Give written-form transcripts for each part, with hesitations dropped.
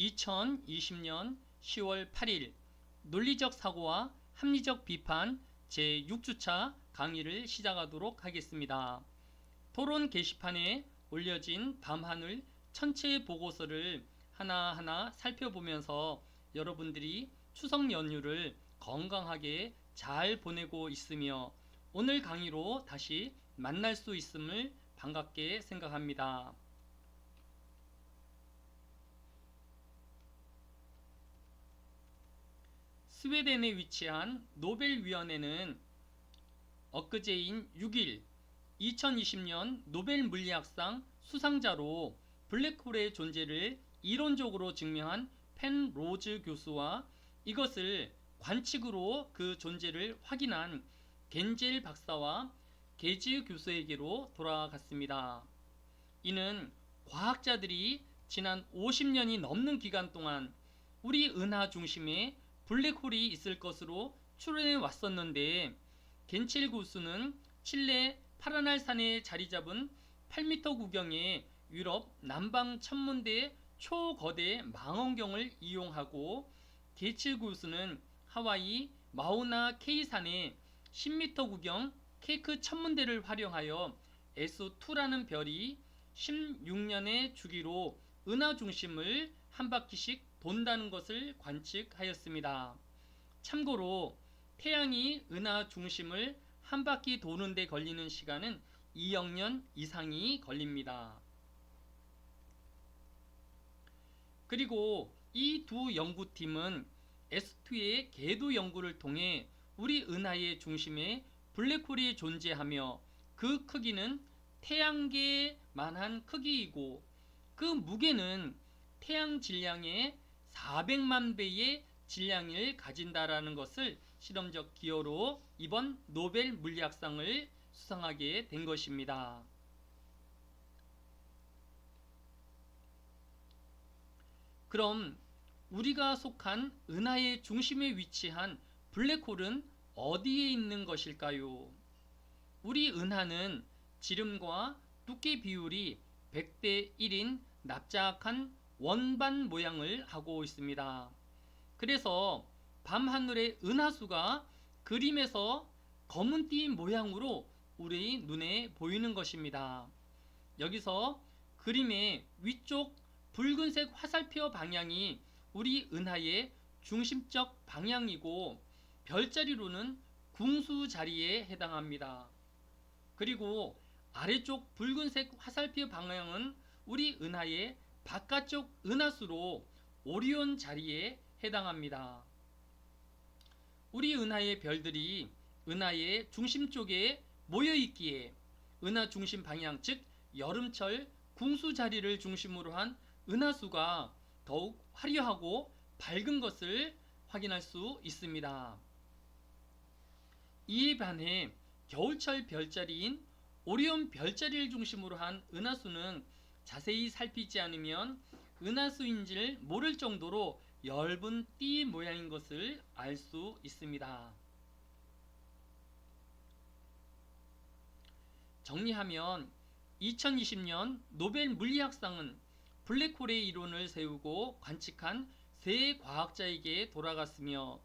2020년 10월 8일 논리적 사고와 합리적 비판 제6주차 강의를 시작하도록 하겠습니다. 토론 게시판에 올려진 밤하늘 천체 보고서를 하나하나 살펴보면서 여러분들이 추석 연휴를 건강하게 잘 보내고 있으며 오늘 강의로 다시 만날 수 있음을 반갑게 생각합니다. 스웨덴에 위치한 노벨위원회는 엊그제인 6일 2020년 노벨 물리학상 수상자로 블랙홀의 존재를 이론적으로 증명한 펜 로즈 교수와 이것을 관측으로 그 존재를 확인한 겐젤 박사와 게즈 교수에게로 돌아갔습니다. 이는 과학자들이 지난 50년이 넘는 기간 동안 우리 은하 중심에 블랙홀이 있을 것으로 추론해 왔었는데 겐첼 교수는 칠레 파라날산에 자리 잡은 8m 구경의 유럽 남방 천문대 초거대 망원경을 이용하고 게츠 교수는 하와이 마우나 케이산의 10m 구경 케이크 천문대를 활용하여 S2라는 별이 16년의 주기로 은하 중심을 한 바퀴씩 돈다는 것을 관측하였습니다. 참고로 태양이 은하 중심을 한 바퀴 도는 데 걸리는 시간은 2억 년 이상이 걸립니다. 그리고 이 두 연구팀은 S2의 궤도 연구를 통해 우리 은하의 중심에 블랙홀이 존재하며 그 크기는 태양계만한 크기이고 그 무게는 태양 질량의 400만 배의 질량을 가진다라는 것을 실험적 기여로 이번 노벨 물리학상을 수상하게 된 것입니다. 그럼 우리가 속한 은하의 중심에 위치한 블랙홀은 어디에 있는 것일까요? 우리 은하는 지름과 두께 비율이 100대 1인 납작한 원반 모양을 하고 있습니다. 그래서 밤하늘의 은하수가 그림에서 검은띠 모양으로 우리 눈에 보이는 것입니다. 여기서 그림의 위쪽 붉은색 화살표 방향이 우리 은하의 중심적 방향이고 별자리로는 궁수 자리에 해당합니다. 그리고 아래쪽 붉은색 화살표 방향은 우리 은하의 바깥쪽 은하수로 오리온 자리에 해당합니다. 우리 은하의 별들이 은하의 중심 쪽에 모여 있기에 은하 중심 방향 즉 여름철 궁수 자리를 중심으로 한 은하수가 더욱 화려하고 밝은 것을 확인할 수 있습니다. 이에 반해 겨울철 별자리인 오리온 별자리를 중심으로 한 은하수는 자세히 살피지 않으면 은하수인지를 모를 정도로 엷은 띠 모양인 것을 알 수 있습니다. 정리하면 2020년 노벨 물리학상은 블랙홀의 이론을 세우고 관측한 세 과학자에게 돌아갔으며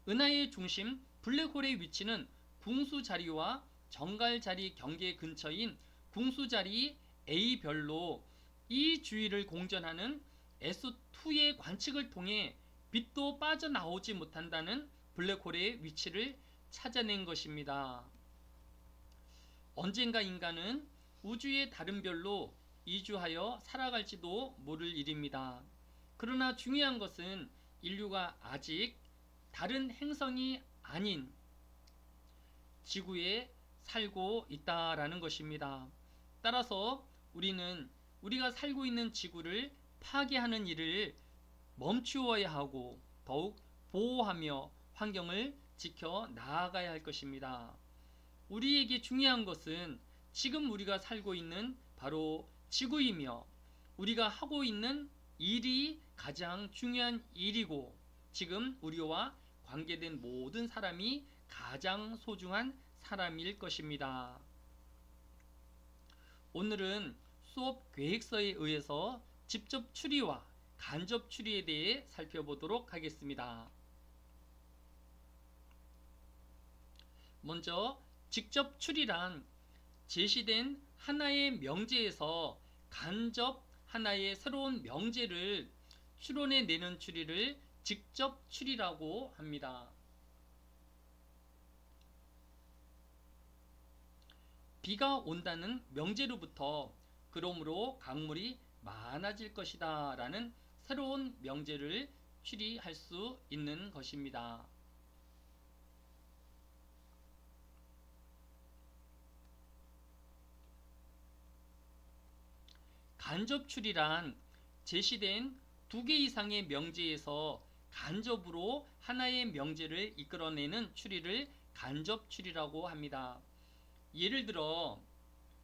은하의 중심 블랙홀의 위치는 궁수자리와 정갈자리 경계 근처인 궁수자리 A별로 이 주위를 공전하는 S2의 관측을 통해 빛도 빠져나오지 못한다는 블랙홀의 위치를 찾아낸 것입니다. 언젠가 인간은 우주의 다른 별로 이주하여 살아갈지도 모를 일입니다. 그러나 중요한 것은 인류가 아직 다른 행성이 아닌 지구에 살고 있다라는 것입니다. 따라서 우리는 우리가 살고 있는 지구를 파괴하는 일을 멈추어야 하고 더욱 보호하며 환경을 지켜 나아가야 할 것입니다. 우리에게 중요한 것은 지금 우리가 살고 있는 바로 지구이며 우리가 하고 있는 일이 가장 중요한 일이고 지금 우리와 관계된 모든 사람이 가장 소중한 사람일 것입니다. 오늘은 수업 계획서에 의해서 직접 추리와 간접 추리에 대해 살펴보도록 하겠습니다. 먼저 직접 추리란 제시된 하나의 명제에서 간접 하나의 새로운 명제를 추론해내는 추리를 직접 추리라고 합니다. 비가 온다는 명제로부터 그러므로 강물이 많아질 것이다 라는 새로운 명제를 추리할 수 있는 것입니다. 간접 추리란 제시된 2개 이상의 명제에서 간접으로 하나의 명제를 이끌어내는 추리를 간접 추리라고 합니다. 예를 들어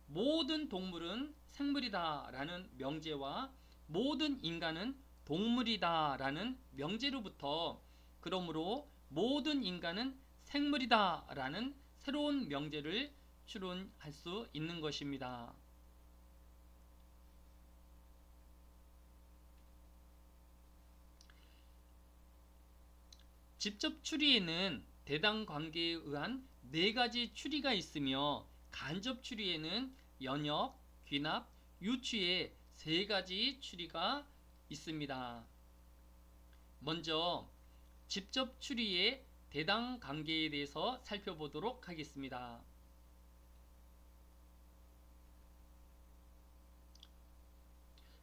모든 동물은 생물이다 라는 명제와 모든 인간은 동물이다 라는 명제로부터 그러므로 모든 인간은 생물이다 라는 새로운 명제를 추론할 수 있는 것입니다. 직접 추리에는 대당 관계에 의한 4가지 추리가 있으며 간접 추리에는 연역, 귀납, 유추의 3가지 추리가 있습니다. 먼저 직접 추리의 대당 관계에 대해서 살펴보도록 하겠습니다.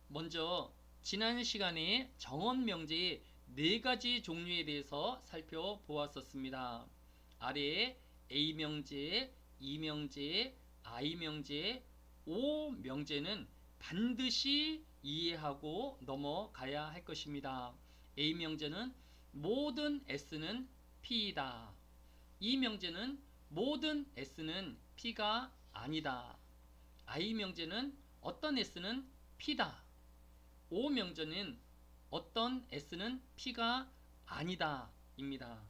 먼저 지난 시간에 정언 명제의 4가지 종류에 대해서 살펴보았었습니다. 아래에 A 명제, E 명제, I 명제, O 명제는 반드시 이해하고 넘어가야 할 것입니다. A 명제는 모든 S는 P이다. E 명제는 모든 S는 P가 아니다. I 명제는 어떤 S는 P다. O 명제는 어떤 S는 P가 아니다 입니다.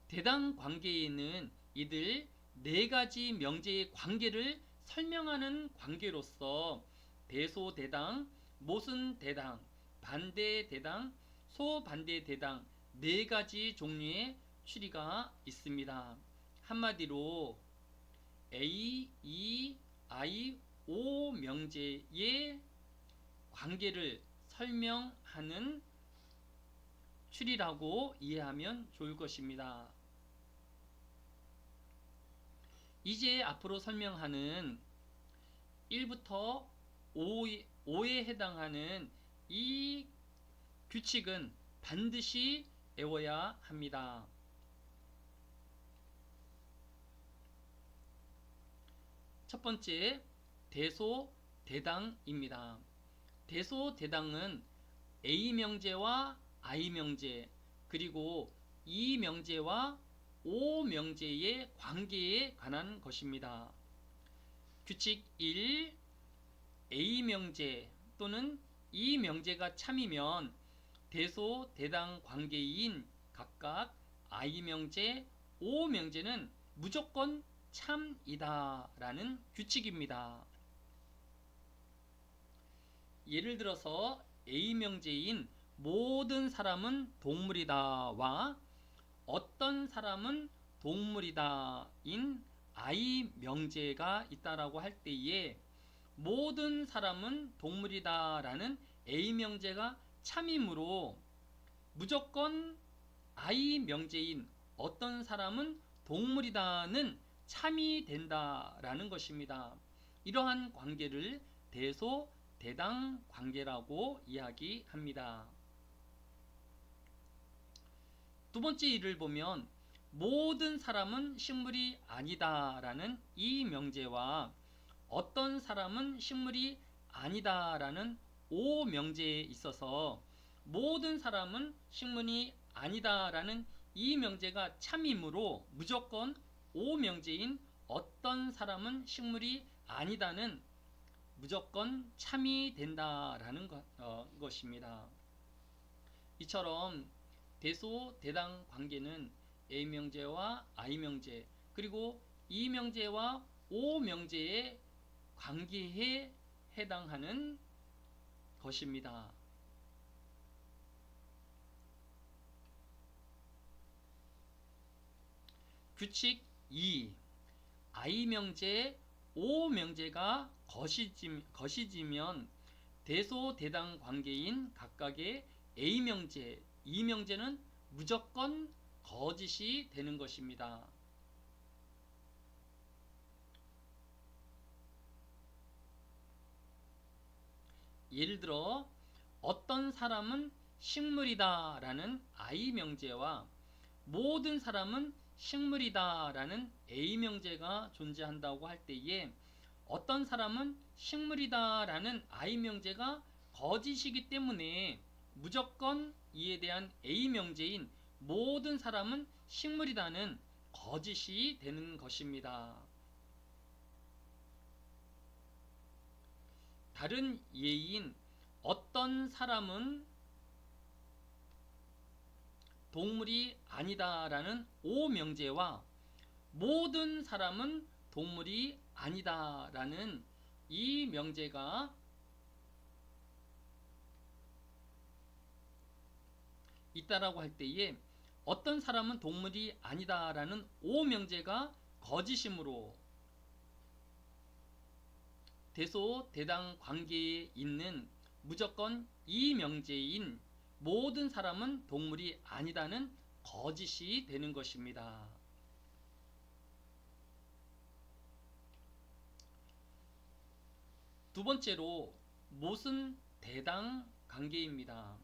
대당 관계에는 이들 4가지 명제의 관계를 설명하는 관계로서 대소대당, 모순대당, 반대대당, 소반대대당 4가지 종류의 추리가 있습니다. 한마디로 A, E, I, O 명제의 관계를 설명하는 추리라고 이해하면 좋을 것입니다. 이제 앞으로 설명하는 1부터 5에 해당하는 이 규칙은 반드시 외워야 합니다. 첫 번째, 대소대당입니다. 대소대당은 A 명제와 I 명제 그리고 E 명제와 O 명제의 관계에 관한 것입니다. 규칙 1. A 명제 또는 E 명제가 참이면 대소대당 관계인 각각 I 명제, O 명제는 무조건 참이다 라는 규칙입니다. 예를 들어서 A 명제인 모든 사람은 동물이다와 어떤 사람은 동물이다인 I 명제가 있다라고 할 때에 모든 사람은 동물이다라는 A 명제가 참이므로 무조건 I 명제인 어떤 사람은 동물이다는 참이 된다라는 것입니다. 이러한 관계를 대소대당 관계라고 이야기합니다. 두 번째 일을 보면 모든 사람은 식물이 아니다라는 이 명제와 어떤 사람은 식물이 아니다라는 오 명제에 있어서 모든 사람은 식물이 아니다라는 이 명제가 참이므로 무조건 오 명제인 어떤 사람은 식물이 아니다는 무조건 참이 된다라는 것입니다. 이처럼 대소대당 관계는 A 명제와 I 명제 그리고 E 명제와 O 명제의 관계에 해당하는 것입니다. 규칙 2. I 명제, O 명제가 거시지면 대소대당 관계인 각각의 A 명제, E 명제는 무조건 거짓이 되는 것입니다. 예를 들어 어떤 사람은 식물이다 라는 I 명제와 모든 사람은 식물이다 라는 A 명제가 존재한다고 할 때에 어떤 사람은 식물이다 라는 I 명제가 거짓이기 때문에 무조건 이에 대한 A 명제인 모든 사람은 식물이다는 거짓이 되는 것입니다. 다른 예인 어떤 사람은 동물이 아니다라는 O 명제와 모든 사람은 동물이 아니다라는 이 명제가 있다라고 할 때에 어떤 사람은 동물이 아니다라는 O 명제가 거짓이므로 대소대당 관계에 있는 무조건 이 명제인 모든 사람은 동물이 아니다는 거짓이 되는 것입니다. 두 번째로 모순 대당 관계입니다.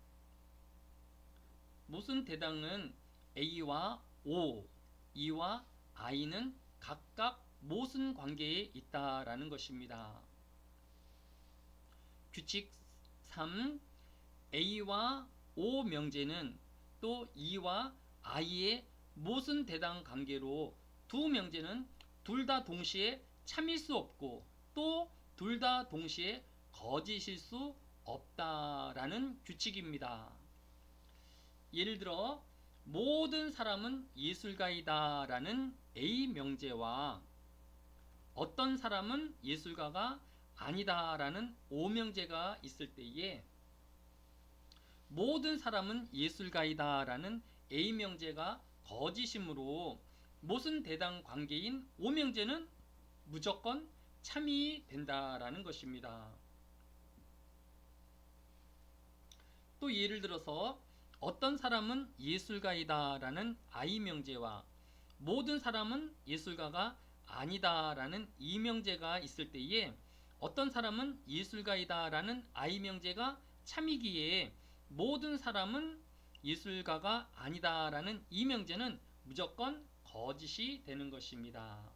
모순 대당은 A와 O, E와 I는 각각 모순 관계에 있다라는 것입니다. 규칙 3. A와 O 명제는 또 E와 I의 모순 대당 관계로 두 명제는 둘 다 동시에 참일 수 없고 또 둘 다 동시에 거짓일 수 없다라는 규칙입니다. 예를 들어 모든 사람은 예술가이다 라는 A 명제와 어떤 사람은 예술가가 아니다 라는 O 명제가 있을 때에 모든 사람은 예술가이다 라는 A 명제가 거짓이므로 모순 대당 관계인 O 명제는 무조건 참이 된다라는 것입니다. 또 예를 들어서 어떤 사람은 예술가이다 라는 I 명제와 모든 사람은 예술가가 아니다 라는 E 명제가 있을 때에 어떤 사람은 예술가이다 라는 I 명제가 참이기에 모든 사람은 예술가가 아니다 라는 E 명제는 무조건 거짓이 되는 것입니다.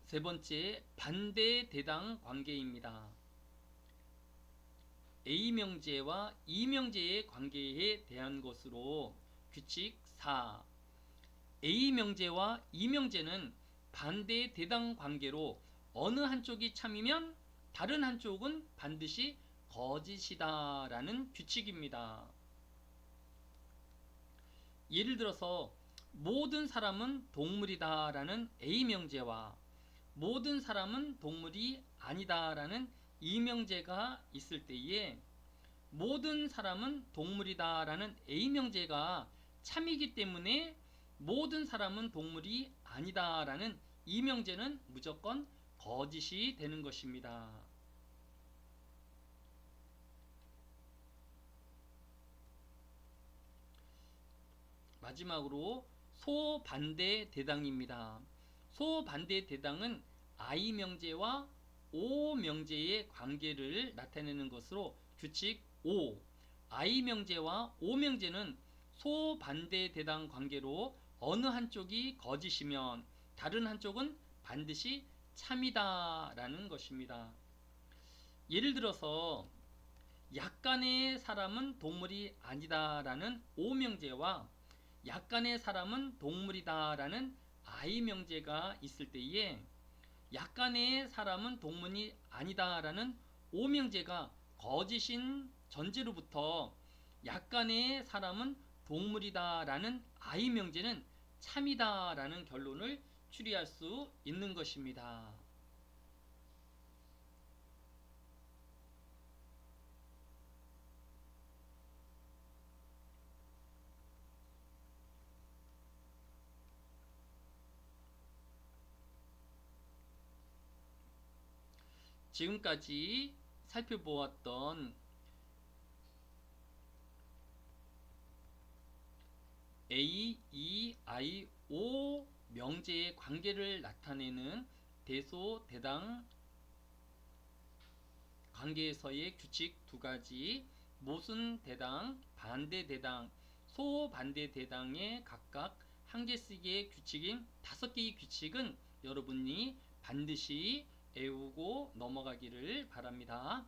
세 번째, 반대 대당 관계입니다. A 명제와 E 명제의 관계에 대한 것으로 규칙 4. A 명제와 E 명제는 반대 대당 관계로 어느 한쪽이 참이면 다른 한쪽은 반드시 거짓이다 라는 규칙입니다. 예를 들어서 모든 사람은 동물이다 라는 A 명제와 모든 사람은 동물이 아니다 라는 E 명제가 있을 때에 모든 사람은 동물이다 라는 A 명제가 참이기 때문에 모든 사람은 동물이 아니다 라는 E 명제는 무조건 거짓이 되는 것입니다. 마지막으로 소반대 대당입니다. 소반대 대당은 I 명제와 O 명제의 관계를 나타내는 것으로 규칙 5. I 명제와 O 명제는 소반대 대당 관계로 어느 한쪽이 거짓이면 다른 한쪽은 반드시 참이다 라는 것입니다. 예를 들어서 약간의 사람은 동물이 아니다 라는 O 명제와 약간의 사람은 동물이다 라는 I 명제가 있을 때에 약간의 사람은 동물이 아니다 라는 O 명제가 거짓인 전제로부터 약간의 사람은 동물이다라는 아이 명제는 참이다라는 결론을 추리할 수 있는 것입니다. 지금까지 살펴보았던 A, E, I, O 명제의 관계를 나타내는 대소대당 관계에서의 규칙 두 가지, 모순대당, 반대대당, 소반대대당의 각각 한 개씩의 규칙인 5개의 규칙은 여러분이 반드시 외우고 넘어가기를 바랍니다.